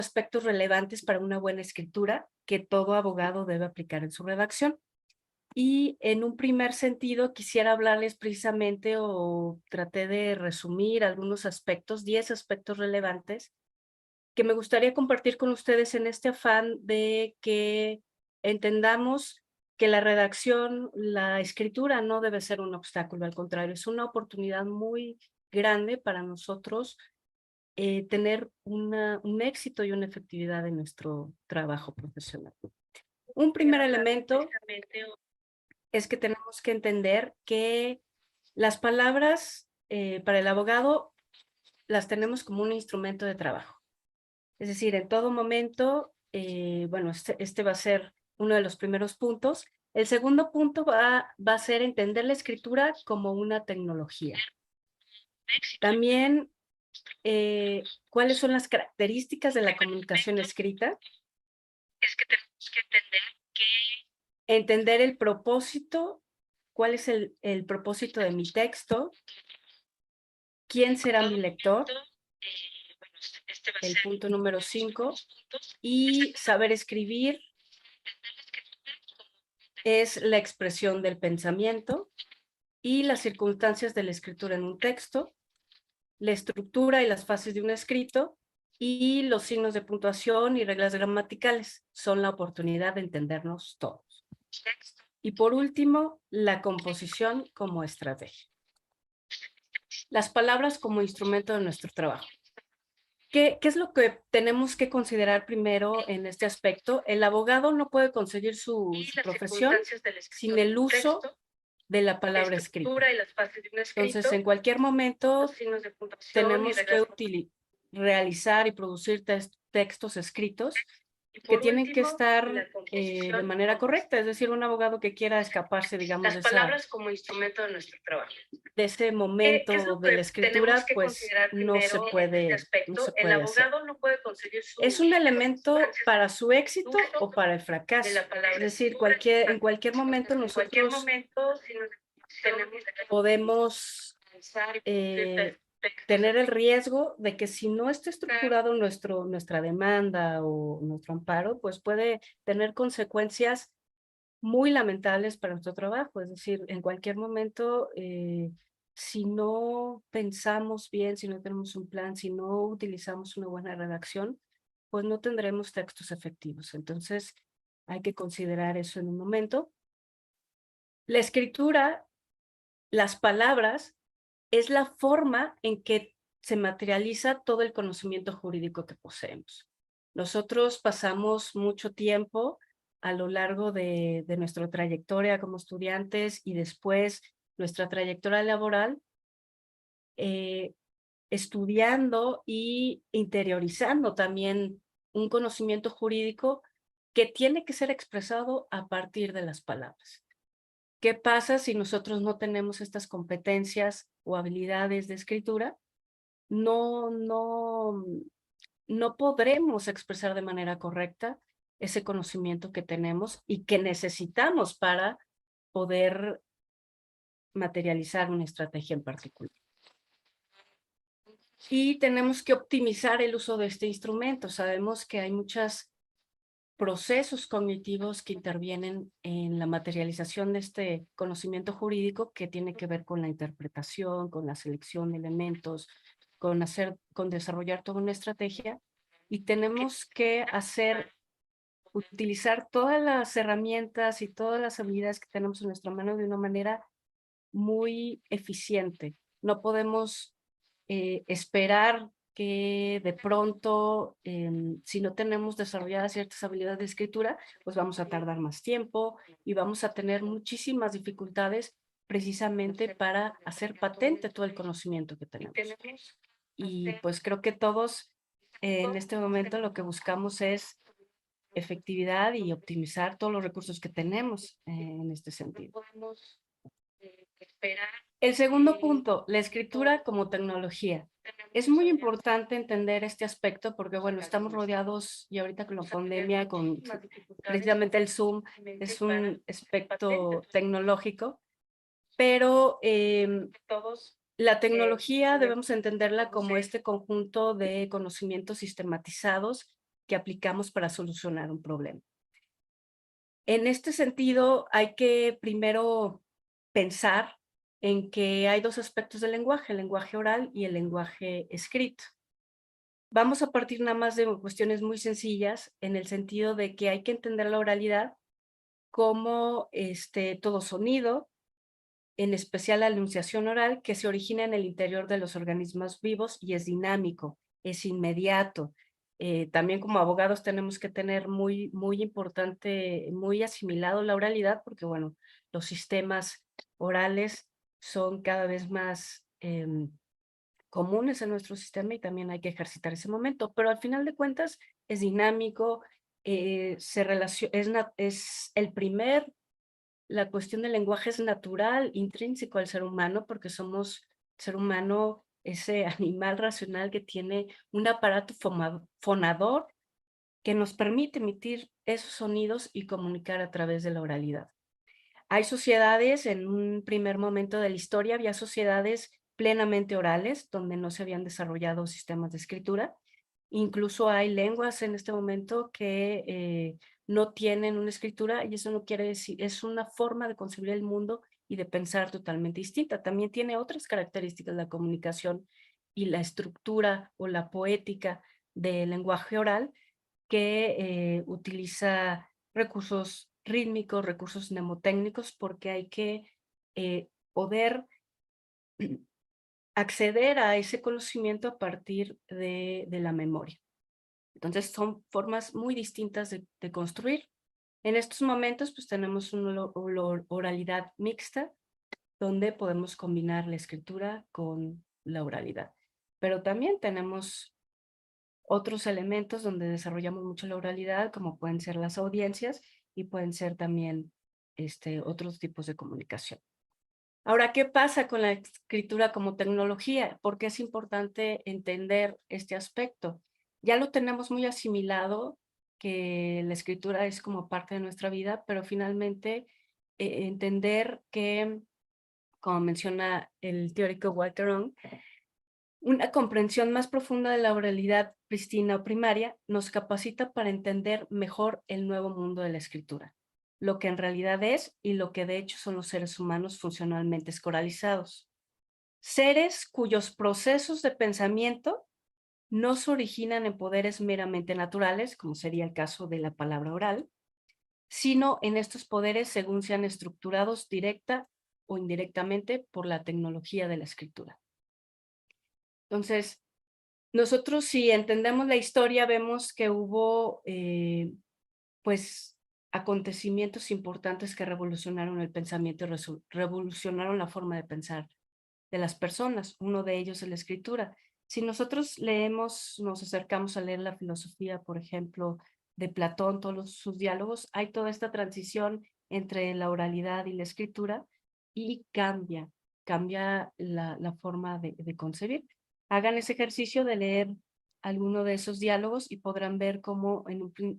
aspectos relevantes para una buena escritura que todo abogado debe aplicar en su redacción. Y en un primer sentido quisiera hablarles precisamente o traté de resumir algunos aspectos, 10 aspectos relevantes que me gustaría compartir con ustedes en este afán de que entendamos que la redacción, la escritura no debe ser un obstáculo, al contrario, es una oportunidad muy grande para nosotros tener un éxito y una efectividad en nuestro trabajo profesional. Un primer elemento es que tenemos que entender que las palabras para el abogado las tenemos como un instrumento de trabajo. Es decir, en todo momento, bueno, este va a ser uno de los primeros puntos. El segundo punto va a ser entender la escritura como una tecnología. También, ¿cuáles son las características de la comunicación escrita? Es que tenemos que entender el propósito, cuál es el propósito de mi texto, quién será mi lector, el punto número 5, y saber escribir es la expresión del pensamiento y las circunstancias de la escritura en un texto, la estructura y las fases de un escrito, y los signos de puntuación y reglas gramaticales son la oportunidad de entendernos todos. Y por último, la composición como estrategia. Las palabras como instrumento de nuestro trabajo. ¿Qué es lo que tenemos que considerar primero en este aspecto? El abogado no puede conseguir su profesión sin el uso de la palabra escrita. Entonces, en cualquier momento tenemos que realizar y producir textos escritos que tienen que estar de manera correcta, es decir, un abogado que quiera escaparse, digamos, Las palabras como instrumento de nuestro trabajo. de ese momento de la escritura, pues no se puede hacer. El abogado no puede conseguir su Es un elemento para su éxito o para el fracaso. Es decir, en cualquier momento nosotros podemos tener el riesgo de que si no está estructurado nuestra demanda o nuestro amparo, pues puede tener consecuencias muy lamentables para nuestro trabajo. Es decir, en cualquier momento, si no pensamos bien, si no tenemos un plan, si no utilizamos una buena redacción, pues no tendremos textos efectivos. Entonces, hay que considerar eso en un momento. La escritura, las palabras, es la forma en que se materializa todo el conocimiento jurídico que poseemos. Nosotros pasamos mucho tiempo a lo largo de nuestra trayectoria como estudiantes y después nuestra trayectoria laboral, estudiando y interiorizando también un conocimiento jurídico que tiene que ser expresado a partir de las palabras. ¿Qué pasa si nosotros no tenemos estas competencias o habilidades de escritura? No podremos expresar de manera correcta ese conocimiento que tenemos y que necesitamos para poder materializar una estrategia en particular. Y tenemos que optimizar el uso de este instrumento. Sabemos que hay muchos procesos cognitivos que intervienen en la materialización de este conocimiento jurídico que tiene que ver con la interpretación, con la selección de elementos, con desarrollar toda una estrategia, y tenemos que utilizar todas las herramientas y todas las habilidades que tenemos en nuestra mano de una manera muy eficiente. No podemos esperar que de pronto, si no tenemos desarrolladas ciertas habilidades de escritura, pues vamos a tardar más tiempo y vamos a tener muchísimas dificultades precisamente para hacer patente todo el conocimiento que tenemos. Y pues creo que todos en este momento lo que buscamos es efectividad y optimizar todos los recursos que tenemos en este sentido. El segundo punto, la escritura como tecnología. Es muy importante entender este aspecto porque, bueno, estamos rodeados, y ahorita con la pandemia, con precisamente el Zoom, es un aspecto tecnológico, pero la tecnología debemos entenderla como este conjunto de conocimientos sistematizados que aplicamos para solucionar un problema. En este sentido, hay que primero pensar en que hay dos aspectos del lenguaje, el lenguaje oral y el lenguaje escrito. Vamos a partir nada más de cuestiones muy sencillas, en el sentido de que hay que entender la oralidad como todo sonido, en especial la enunciación oral, que se origina en el interior de los organismos vivos y es dinámico, es inmediato. También como abogados tenemos que tener muy importante, muy asimilado la oralidad, porque bueno, los sistemas orales son cada vez más comunes en nuestro sistema y también hay que ejercitar ese momento, pero al final de cuentas es dinámico, es el primer. La cuestión del lenguaje es natural, intrínseco al ser humano, porque somos ser humano, ese animal racional que tiene un aparato fonador que nos permite emitir esos sonidos y comunicar a través de la oralidad. Hay sociedades, en un primer momento de la historia, había sociedades plenamente orales, donde no se habían desarrollado sistemas de escritura. Incluso hay lenguas en este momento que no tienen una escritura y eso no quiere decir, es una forma de concebir el mundo y de pensar totalmente distinta. También tiene otras características la comunicación y la estructura o la poética del lenguaje oral que utiliza recursos rítmicos, recursos mnemotécnicos, porque hay que poder acceder a ese conocimiento a partir de la memoria. Entonces son formas muy distintas de construir. En estos momentos pues tenemos una oralidad mixta donde podemos combinar la escritura con la oralidad. Pero también tenemos otros elementos donde desarrollamos mucho la oralidad, como pueden ser las audiencias y pueden ser también otros tipos de comunicación. Ahora, ¿qué pasa con la escritura como tecnología? ¿Por qué es importante entender este aspecto? Ya lo tenemos muy asimilado, que la escritura es como parte de nuestra vida, pero finalmente entender que, como menciona el teórico Walter Ong, una comprensión más profunda de la oralidad prístina o primaria nos capacita para entender mejor el nuevo mundo de la escritura, lo que en realidad es y lo que de hecho son los seres humanos funcionalmente escoralizados. Seres cuyos procesos de pensamiento no se originan en poderes meramente naturales, como sería el caso de la palabra oral, sino en estos poderes según sean estructurados directa o indirectamente por la tecnología de la escritura. Entonces, nosotros si entendemos la historia vemos que hubo pues acontecimientos importantes que revolucionaron el pensamiento y revolucionaron la forma de pensar de las personas. Uno de ellos es la escritura. Si nosotros leemos, nos acercamos a leer la filosofía, por ejemplo, de Platón, todos sus diálogos, hay toda esta transición entre la oralidad y la escritura y cambia la forma de concebir. Hagan ese ejercicio de leer alguno de esos diálogos y podrán ver cómo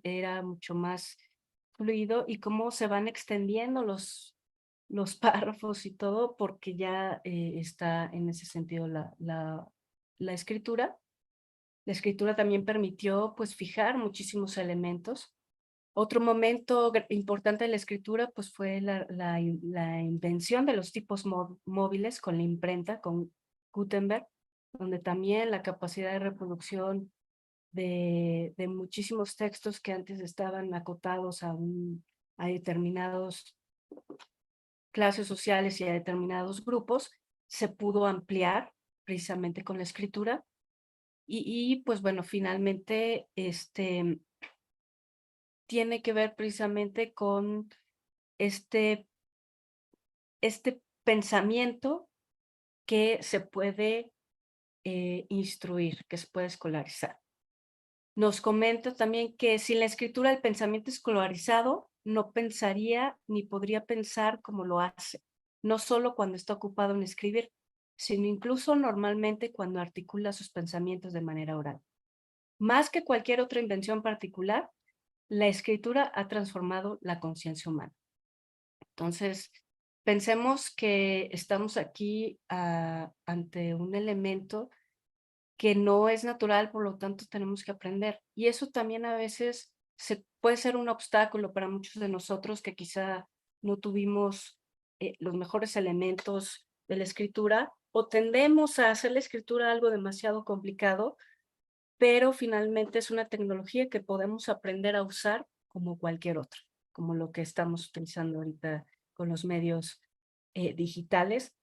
era mucho más fluido y cómo se van extendiendo los párrafos y todo, porque ya está en ese sentido la escritura. La escritura también permitió pues fijar muchísimos elementos. Otro momento importante de la escritura pues fue la invención de los tipos móviles con la imprenta, con Gutenberg, donde también la capacidad de reproducción de muchísimos textos que antes estaban acotados a determinados clases sociales y a determinados grupos, se pudo ampliar precisamente con la escritura. Pues bueno, finalmente tiene que ver precisamente con este pensamiento que se puede instruir, que se puede escolarizar. Nos comenta también que sin la escritura el pensamiento escolarizado no pensaría ni podría pensar como lo hace, no solo cuando está ocupado en escribir, sino incluso normalmente cuando articula sus pensamientos de manera oral. Más que cualquier otra invención particular, la escritura ha transformado la conciencia humana. Entonces, pensemos que estamos aquí ante un elemento que no es natural, por lo tanto tenemos que aprender. Y eso también a veces puede ser un obstáculo para muchos de nosotros que quizá no tuvimos los mejores elementos de la escritura o tendemos a hacer la escritura algo demasiado complicado, pero finalmente es una tecnología que podemos aprender a usar como cualquier otra, como lo que estamos utilizando ahorita con los medios digitales.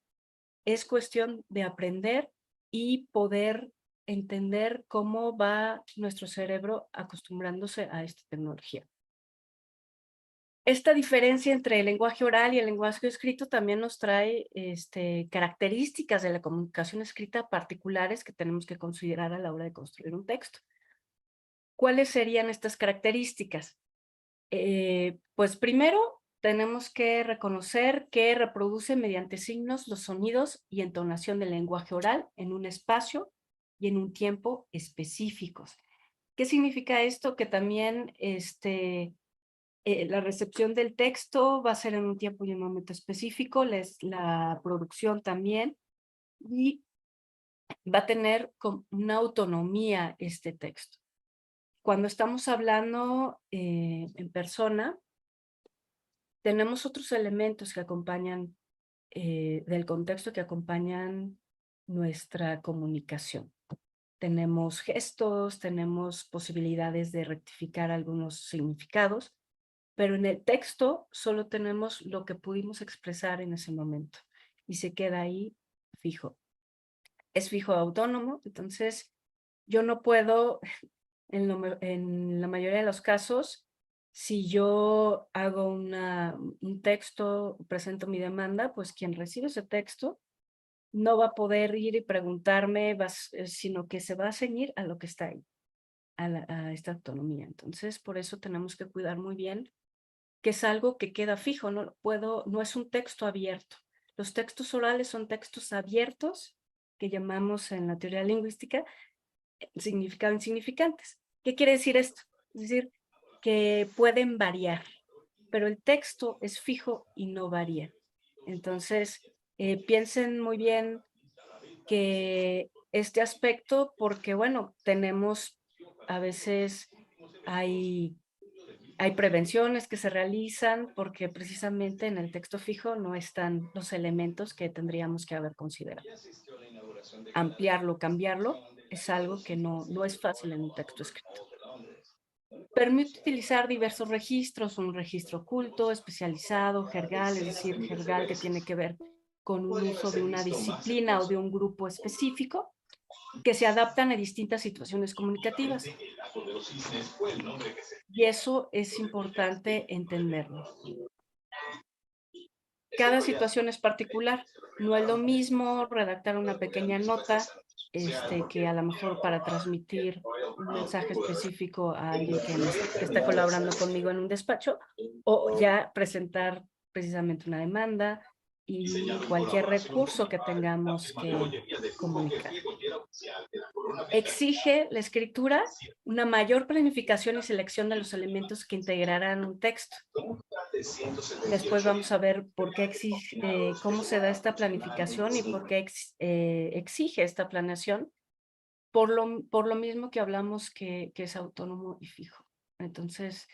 Es cuestión de aprender y poder entender cómo va nuestro cerebro acostumbrándose a esta tecnología. Esta diferencia entre el lenguaje oral y el lenguaje escrito también nos trae características de la comunicación escrita particulares que tenemos que considerar a la hora de construir un texto. ¿Cuáles serían estas características? Pues primero tenemos que reconocer que reproduce mediante signos los sonidos y entonación del lenguaje oral en un espacio y en un tiempo específicos. ¿Qué significa esto? Que también la recepción del texto va a ser en un tiempo y un momento específico, la producción también, y va a tener una autonomía este texto. Cuando estamos hablando en persona, tenemos otros elementos que acompañan, del contexto que acompañan nuestra comunicación. Tenemos gestos, tenemos posibilidades de rectificar algunos significados, pero en el texto solo tenemos lo que pudimos expresar en ese momento y se queda ahí fijo. Es fijo autónomo, entonces yo no puedo, en la mayoría de los casos, si yo hago un texto, presento mi demanda, pues quien recibe ese texto no va a poder ir y preguntarme, sino que se va a ceñir a lo que está ahí, a esta autonomía. Entonces, por eso tenemos que cuidar muy bien que es algo que queda fijo, no es un texto abierto. Los textos orales son textos abiertos, que llamamos en la teoría lingüística significado insignificantes. ¿Qué quiere decir esto? Es decir, que pueden variar, pero el texto es fijo y no varía. Entonces, piensen muy bien que este aspecto, porque bueno, tenemos, a veces hay prevenciones que se realizan porque precisamente en el texto fijo no están los elementos que tendríamos que haber considerado. Ampliarlo, cambiarlo, es algo que no es fácil en un texto escrito. Permite utilizar diversos registros, un registro oculto, especializado, jergal, es decir, jergal que tiene que ver con un uso de una disciplina o de un grupo específico, que se adaptan a distintas situaciones comunicativas. Y eso es importante entenderlo. Cada situación es particular. No es lo mismo redactar una pequeña nota que a lo mejor para transmitir un mensaje específico a alguien que está colaborando conmigo en un despacho, o ya presentar precisamente una demanda y cualquier recurso que tengamos que comunicar. Exige la escritura una mayor planificación y selección de los elementos que integrarán un texto. Después vamos a ver por qué cómo se da esta planificación y por qué exige esta planeación, por lo mismo que hablamos que es autónomo y fijo. Entonces,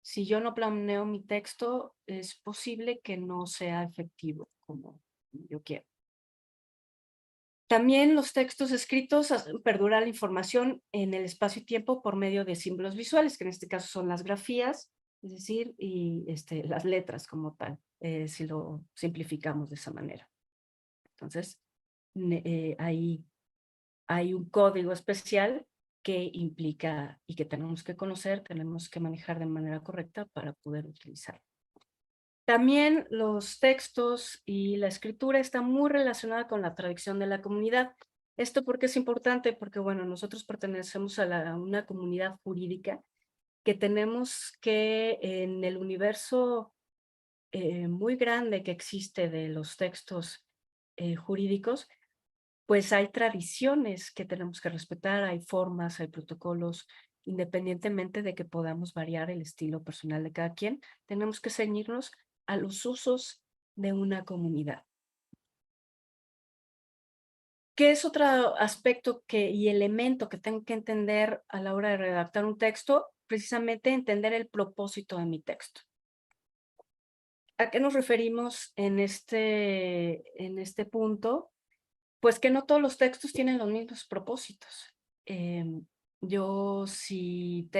si yo no planeo mi texto, es posible que no sea efectivo como yo quiero. También los textos escritos hacen perdurar la información en el espacio y tiempo por medio de símbolos visuales, que en este caso son las grafías, es decir, y las letras como tal, si lo simplificamos de esa manera. Entonces, hay un código especial que implica y que tenemos que conocer, tenemos que manejar de manera correcta para poder utilizarlo. También los textos y la escritura están muy relacionadas con la tradición de la comunidad. ¿Esto por qué es importante? Porque, bueno, nosotros pertenecemos a una comunidad jurídica que tenemos que en el universo muy grande que existe de los textos jurídicos, pues hay tradiciones que tenemos que respetar, hay formas, hay protocolos, independientemente de que podamos variar el estilo personal de cada quien, tenemos que ceñirnos a los usos de una comunidad. ¿Qué es otro aspecto y elemento que tengo que entender a la hora de redactar un texto? Precisamente entender el propósito de mi texto. ¿A qué nos referimos en este punto? Pues que no todos los textos tienen los mismos propósitos. Yo si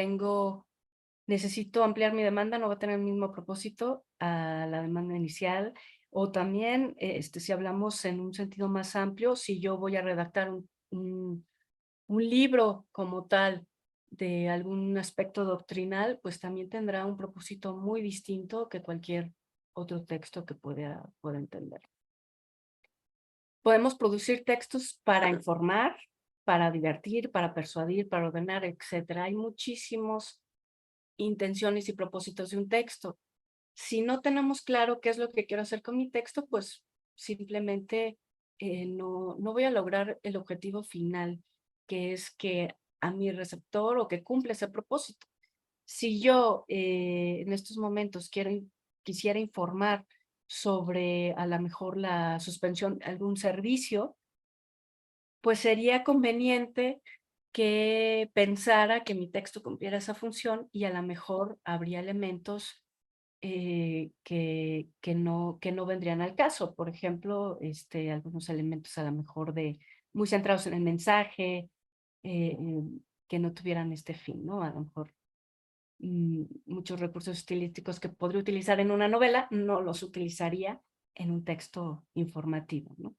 necesito ampliar mi demanda, no va a tener el mismo propósito a la demanda inicial. O también, si hablamos en un sentido más amplio, si yo voy a redactar un libro como tal de algún aspecto doctrinal, pues también tendrá un propósito muy distinto que cualquier otro texto que pueda entender. Podemos producir textos para informar, para divertir, para persuadir, para ordenar, etcétera. Hay muchísimas intenciones y propósitos de un texto. Si no tenemos claro qué es lo que quiero hacer con mi texto, pues simplemente no voy a lograr el objetivo final, que es que a mi receptor o que cumple ese propósito. Si yo en estos momentos quisiera informar sobre a lo mejor la suspensión de algún servicio, pues sería conveniente que pensara que mi texto cumpliera esa función y a lo mejor habría elementos que no vendrían al caso. Por ejemplo, algunos elementos a lo mejor muy centrados en el mensaje, que no tuvieran este fin, ¿no? A lo mejor muchos recursos estilísticos que podría utilizar en una novela, no los utilizaría en un texto informativo, ¿no?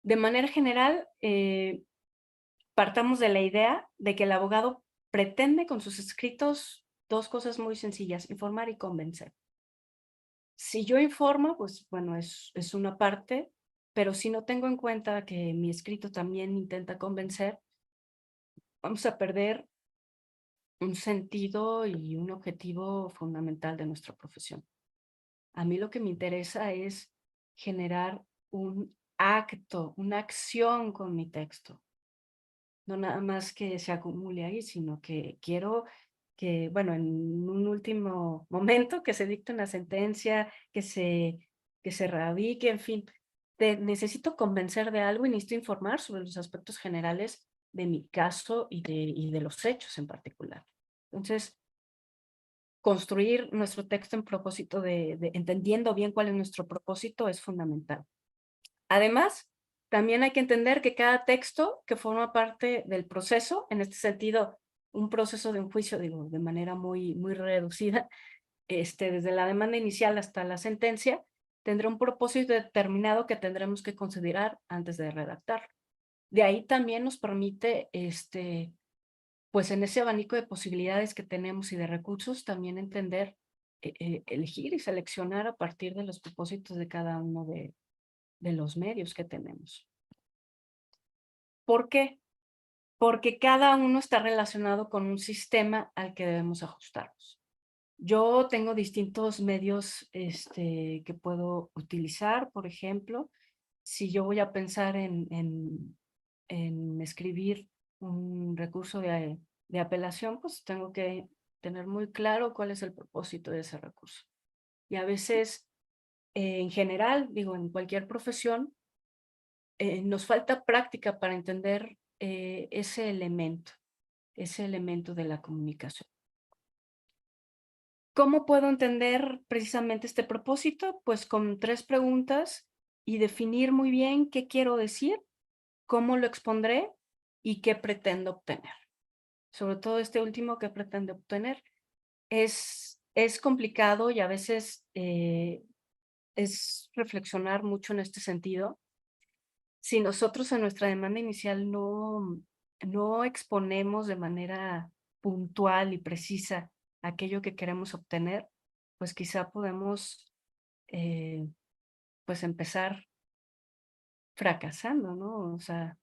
De manera general, partamos de la idea de que el abogado pretende con sus escritos dos cosas muy sencillas: informar y convencer. Si yo informo, pues bueno, es una parte, pero si no tengo en cuenta que mi escrito también intenta convencer, vamos a perder un sentido y un objetivo fundamental de nuestra profesión. A mí lo que me interesa es generar un acto, una acción con mi texto. No nada más que se acumule ahí, sino que quiero que, bueno, en un último momento, que se dicte una sentencia, que se radique, en fin. Necesito convencer de algo y necesito informar sobre los aspectos generales de mi caso y de los hechos en particular. Entonces, construir nuestro texto en propósito entendiendo bien cuál es nuestro propósito es fundamental. Además, también hay que entender que cada texto que forma parte del proceso, en este sentido, un proceso de un juicio, digo, de manera muy, muy reducida, desde la demanda inicial hasta la sentencia, tendrá un propósito determinado que tendremos que considerar antes de redactar. De ahí también nos permite, pues en ese abanico de posibilidades que tenemos y de recursos, también entender, elegir y seleccionar a partir de los propósitos de cada uno de los medios que tenemos. ¿Por qué? Porque cada uno está relacionado con un sistema al que debemos ajustarnos. Yo tengo distintos medios que puedo utilizar. Por ejemplo, si yo voy a pensar en escribir un recurso de apelación, pues tengo que tener muy claro cuál es el propósito de ese recurso. Y a veces, en general, digo, en cualquier profesión, nos falta práctica para entender ese elemento de la comunicación. ¿Cómo puedo entender precisamente este propósito? Pues con 3 preguntas y definir muy bien qué quiero decir, cómo lo expondré y qué pretendo obtener. Sobre todo este último, qué pretende obtener. Es complicado y a veces es reflexionar mucho en este sentido. Si nosotros en nuestra demanda inicial no exponemos de manera puntual y precisa aquello que queremos obtener, pues quizá podemos pues empezar fracasando, ¿no? O sea,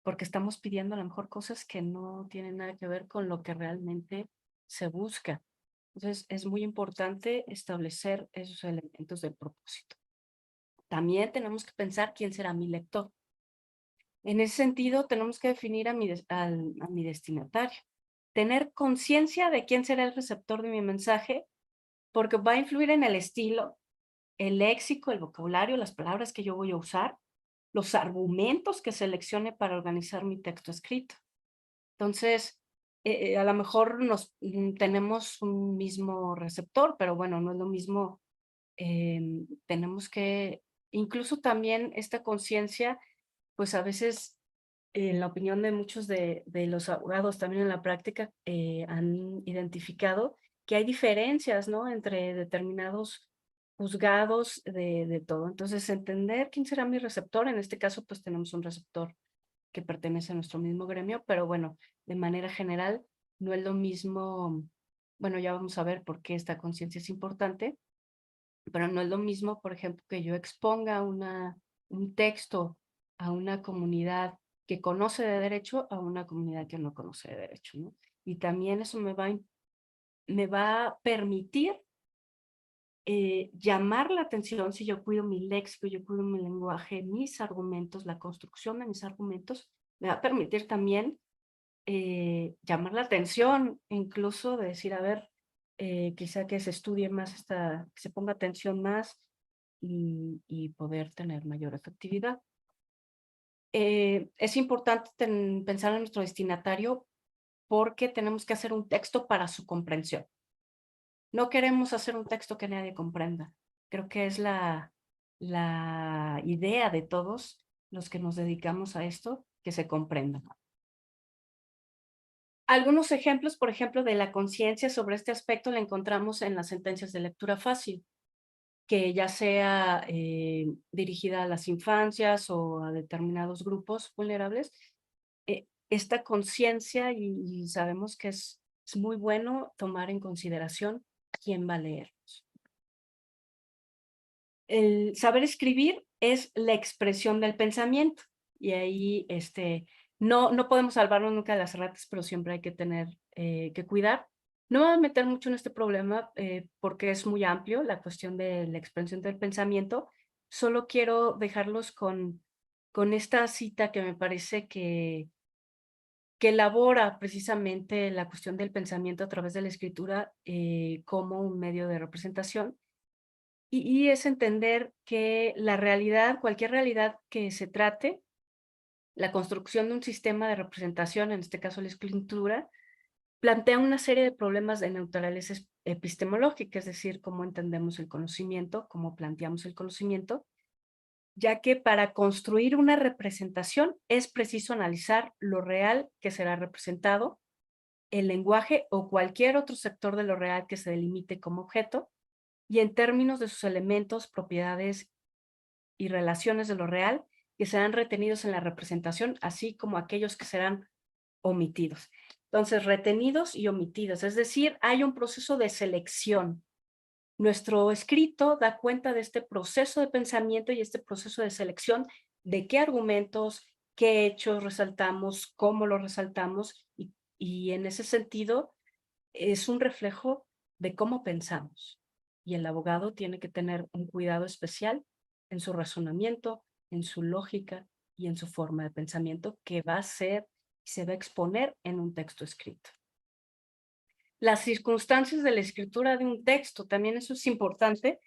porque estamos pidiendo a lo mejor cosas que no tienen nada que ver con lo que realmente se busca. Entonces, es muy importante establecer esos elementos del propósito. También tenemos que pensar quién será mi lector. En ese sentido, tenemos que definir a mi destinatario. Tener conciencia de quién será el receptor de mi mensaje, porque va a influir en el estilo, el léxico, el vocabulario, las palabras que yo voy a usar, los argumentos que seleccione para organizar mi texto escrito. Entonces, a lo mejor tenemos un mismo receptor, pero bueno, no es lo mismo. Tenemos que, incluso también esta conciencia, pues a veces, en la opinión de muchos de los abogados, también en la práctica, han identificado que hay diferencias, ¿no? Entre determinados juzgados de todo. Entonces, entender quién será mi receptor. En este caso, pues tenemos un receptor que pertenece a nuestro mismo gremio, pero bueno, de manera general, no es lo mismo. Bueno, ya vamos a ver por qué esta conciencia es importante, pero no es lo mismo, por ejemplo, que yo exponga un texto a una comunidad que conoce de derecho a una comunidad que no conoce de derecho, ¿no? Y también eso me va a permitir llamar la atención si yo cuido mi léxico, yo cuido mi lenguaje, mis argumentos, la construcción de mis argumentos, me va a permitir también llamar la atención, incluso de decir, a ver, quizá que se estudie más, que se ponga atención más y poder tener mayor efectividad. Es importante pensar en nuestro destinatario porque tenemos que hacer un texto para su comprensión. No queremos hacer un texto que nadie comprenda. Creo que es la idea de todos los que nos dedicamos a esto, que se comprendan. Algunos ejemplos, por ejemplo, de la conciencia sobre este aspecto la encontramos en las sentencias de lectura fácil, que ya sea dirigida a las infancias o a determinados grupos vulnerables. Esta conciencia, y sabemos que es muy bueno tomar en consideración quién va a leernos. El saber escribir es la expresión del pensamiento, y ahí no podemos salvarnos nunca de las ratas, pero siempre hay que tener que cuidar. No me voy a meter mucho en este problema porque es muy amplio la cuestión de la expresión del pensamiento. Solo quiero dejarlos con esta cita que me parece que elabora precisamente la cuestión del pensamiento a través de la escritura como un medio de representación. Y es entender que la realidad, cualquier realidad que se trate, la construcción de un sistema de representación, en este caso la escritura, plantea una serie de problemas de naturaleza epistemológica, es decir, cómo entendemos el conocimiento, cómo planteamos el conocimiento, ya que para construir una representación es preciso analizar lo real que será representado, el lenguaje o cualquier otro sector de lo real que se delimite como objeto, y en términos de sus elementos, propiedades y relaciones de lo real que serán retenidos en la representación, así como aquellos que serán omitidos. Entonces, retenidos y omitidos, es decir, hay un proceso de selección. Nuestro escrito da cuenta de este proceso de pensamiento y este proceso de selección de qué argumentos, qué hechos resaltamos, cómo los resaltamos, y en ese sentido es un reflejo de cómo pensamos. Y el abogado tiene que tener un cuidado especial en su razonamiento, en su lógica y en su forma de pensamiento que va a ser y se va a exponer en un texto escrito. Las circunstancias de la escritura de un texto, también eso es importante,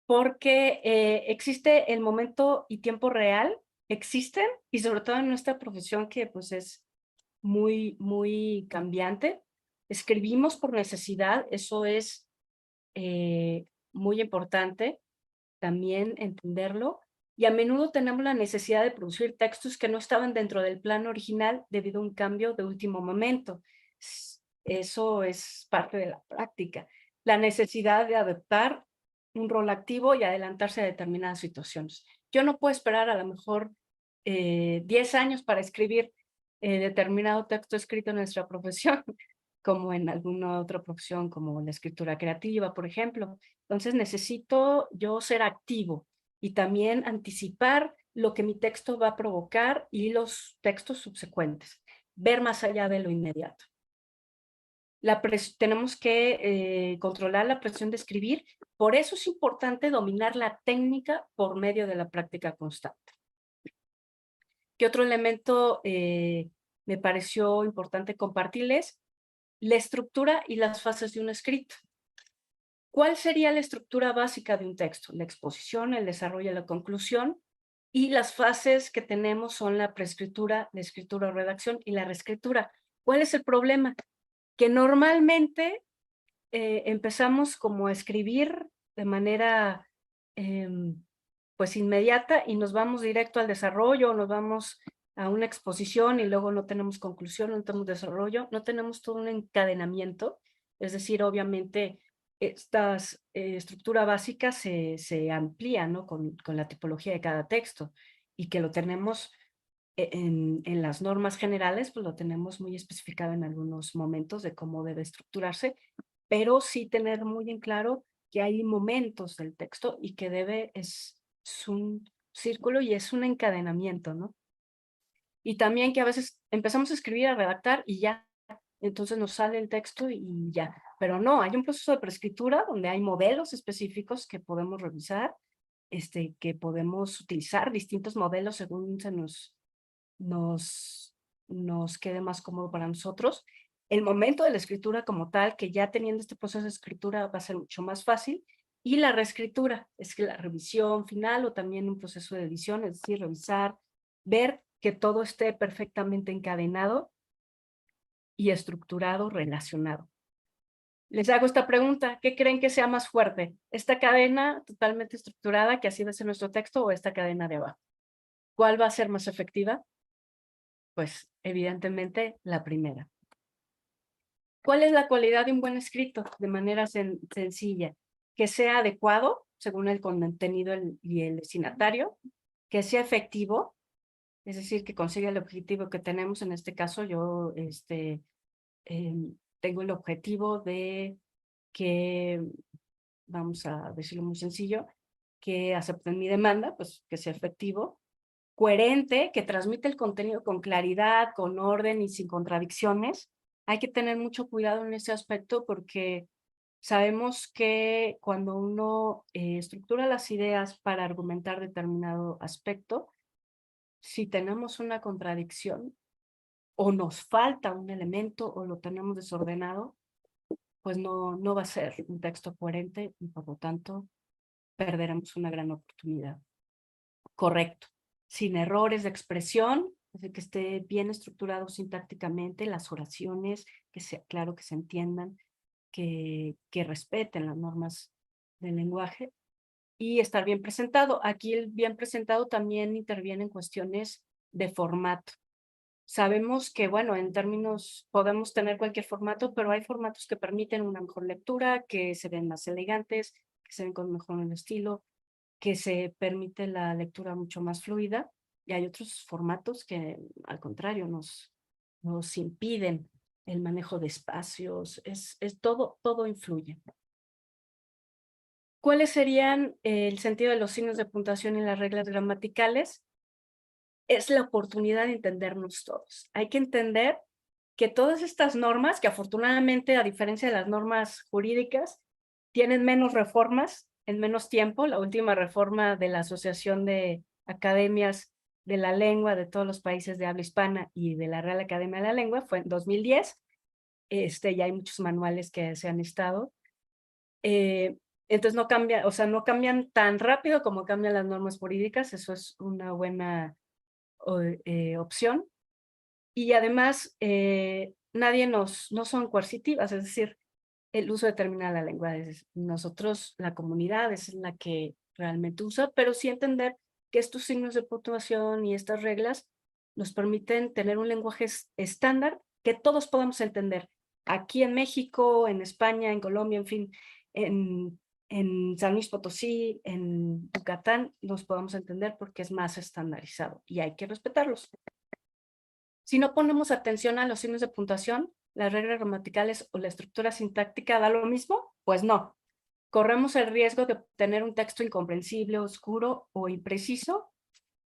porque existe el momento y tiempo real, existen, y sobre todo en nuestra profesión que pues es muy, muy cambiante. Escribimos por necesidad, eso es muy importante también entenderlo, y a menudo tenemos la necesidad de producir textos que no estaban dentro del plan original debido a un cambio de último momento. Eso es parte de la práctica. La necesidad de adoptar un rol activo y adelantarse a determinadas situaciones. Yo no puedo esperar a lo mejor 10 años para escribir determinado texto escrito en nuestra profesión, como en alguna otra profesión, como la escritura creativa, por ejemplo. Entonces necesito yo ser activo y también anticipar lo que mi texto va a provocar y los textos subsecuentes, ver más allá de lo inmediato. Tenemos que controlar la presión de escribir, por eso es importante dominar la técnica por medio de la práctica constante. ¿Qué otro elemento me pareció importante compartirles? La estructura y las fases de un escrito. ¿Cuál sería la estructura básica de un texto? La exposición, el desarrollo y la conclusión. Y las fases que tenemos son la preescritura, la escritura o redacción y la reescritura. ¿Cuál es el problema? Que normalmente empezamos como a escribir de manera pues inmediata y nos vamos directo al desarrollo, nos vamos a una exposición y luego no tenemos conclusión, no tenemos desarrollo, no tenemos todo un encadenamiento. Es decir, obviamente esta estructura básica se amplía, ¿no? con la tipología de cada texto y que lo tenemos en las normas generales, pues lo tenemos muy especificado en algunos momentos de cómo debe estructurarse, pero sí tener muy en claro que hay momentos del texto y que es un círculo y es un encadenamiento, ¿no? Y también que a veces empezamos a escribir, a redactar y ya, entonces nos sale el texto y ya. Pero no, hay un proceso de preescritura donde hay modelos específicos que podemos revisar, que podemos utilizar distintos modelos según nos quede más cómodo para nosotros. El momento de la escritura como tal, que ya teniendo este proceso de escritura va a ser mucho más fácil, y la reescritura, es que la revisión final o también un proceso de edición, es decir, revisar, ver que todo esté perfectamente encadenado y estructurado, relacionado. Les hago esta pregunta, ¿qué creen que sea más fuerte? ¿Esta cadena totalmente estructurada, que así va a ser nuestro texto, o esta cadena de abajo? ¿Cuál va a ser más efectiva? Pues evidentemente la primera. ¿Cuál es la cualidad de un buen escrito? De manera sencilla, que sea adecuado según el contenido y el destinatario, que sea efectivo, es decir, que consiga el objetivo que tenemos. En este caso, yo tengo el objetivo de que, vamos a decirlo muy sencillo, que acepten mi demanda, pues que sea efectivo, coherente, que transmite el contenido con claridad, con orden y sin contradicciones. Hay que tener mucho cuidado en ese aspecto porque sabemos que cuando uno estructura las ideas para argumentar determinado aspecto, si tenemos una contradicción o nos falta un elemento o lo tenemos desordenado, pues no va a ser un texto coherente y por lo tanto perderemos una gran oportunidad. Correcto. Sin errores de expresión, que esté bien estructurado sintácticamente, las oraciones, claro, que se entiendan, que respeten las normas del lenguaje y estar bien presentado. Aquí el bien presentado también interviene en cuestiones de formato. Sabemos que, bueno, en términos, podemos tener cualquier formato, pero hay formatos que permiten una mejor lectura, que se ven más elegantes, que se ven con mejor estilo, que se permite la lectura mucho más fluida, y hay otros formatos que al contrario nos impiden el manejo de espacios, todo influye. ¿Cuáles serían el sentido de los signos de puntuación y las reglas gramaticales? Es la oportunidad de entendernos todos. Hay que entender que todas estas normas, que afortunadamente, a diferencia de las normas jurídicas, tienen menos reformas en menos tiempo. La última reforma de la Asociación de Academias de la Lengua de todos los países de habla hispana y de la Real Academia de la Lengua fue en 2010. Ya hay muchos manuales que se han estado. Entonces no cambia, o sea, no cambian tan rápido como cambian las normas jurídicas. Eso es una buena opción. Y además, no son coercitivas, es decir, el uso determina la lengua. Nosotros, la comunidad es la que realmente usa, pero sí entender que estos signos de puntuación y estas reglas nos permiten tener un lenguaje estándar que todos podamos entender. Aquí en México, en España, en Colombia, en fin, en San Luis Potosí, en Yucatán, nos podamos entender porque es más estandarizado y hay que respetarlos. Si no ponemos atención a los signos de puntuación, las reglas gramaticales o la estructura sintáctica, ¿da lo mismo? Pues no. Corremos el riesgo de obtener un texto incomprensible, oscuro o impreciso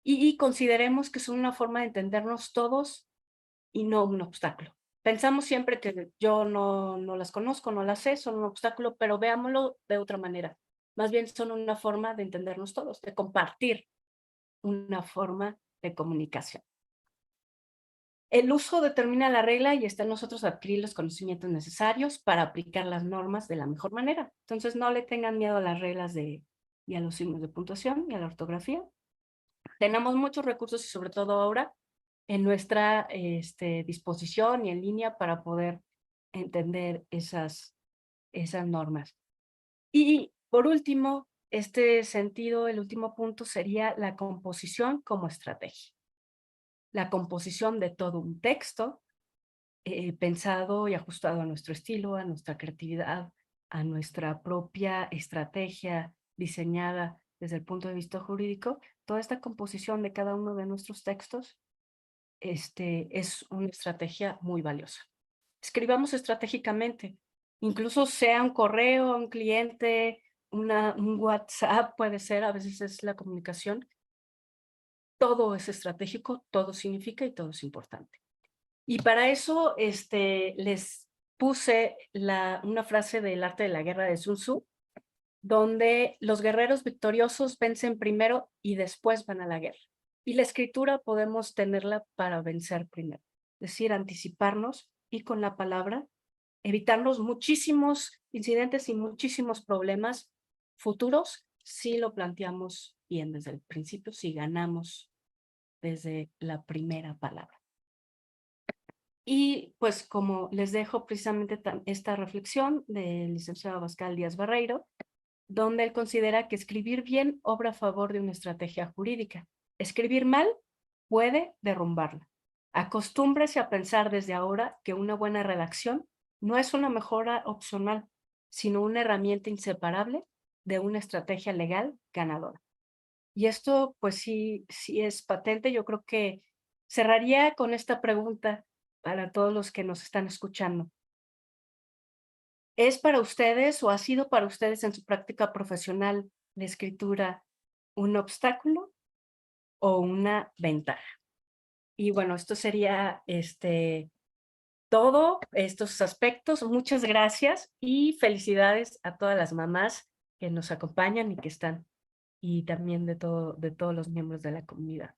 y consideremos que son una forma de entendernos todos y no un obstáculo. Pensamos siempre que yo no las conozco, no las sé, son un obstáculo, pero veámoslo de otra manera. Más bien son una forma de entendernos todos, de compartir una forma de comunicación. El uso determina la regla y está en nosotros adquirir los conocimientos necesarios para aplicar las normas de la mejor manera. Entonces no le tengan miedo a las reglas ni a los signos de puntuación, ni a la ortografía. Tenemos muchos recursos y sobre todo ahora en nuestra disposición y en línea para poder entender esas normas. Y por último, este sentido, el último punto sería la composición como estrategia. La composición de todo un texto pensado y ajustado a nuestro estilo, a nuestra creatividad, a nuestra propia estrategia diseñada desde el punto de vista jurídico. Toda esta composición de cada uno de nuestros textos es una estrategia muy valiosa. Escribamos estratégicamente, incluso sea un correo a un cliente, un WhatsApp puede ser, a veces es la comunicación. Todo es estratégico, todo significa y todo es importante. Y para eso les puse una frase del arte de la guerra de Sun Tzu, donde los guerreros victoriosos vencen primero y después van a la guerra. Y la escritura podemos tenerla para vencer primero, es decir, anticiparnos y con la palabra evitarnos muchísimos incidentes y muchísimos problemas futuros si lo planteamos bien desde el principio, si ganamos desde la primera palabra. Y pues como les dejo precisamente esta reflexión del licenciado Abascal Díaz Barreiro, donde él considera que escribir bien obra a favor de una estrategia jurídica. Escribir mal puede derrumbarla. Acostúmbrese a pensar desde ahora que una buena redacción no es una mejora opcional, sino una herramienta inseparable de una estrategia legal ganadora. Y esto, pues sí es patente. Yo creo que cerraría con esta pregunta para todos los que nos están escuchando. ¿Es para ustedes o ha sido para ustedes en su práctica profesional la escritura un obstáculo o una ventaja? Y bueno, esto sería todo, estos aspectos. Muchas gracias y felicidades a todas las mamás que nos acompañan y que están, y también de todos los miembros de la comunidad.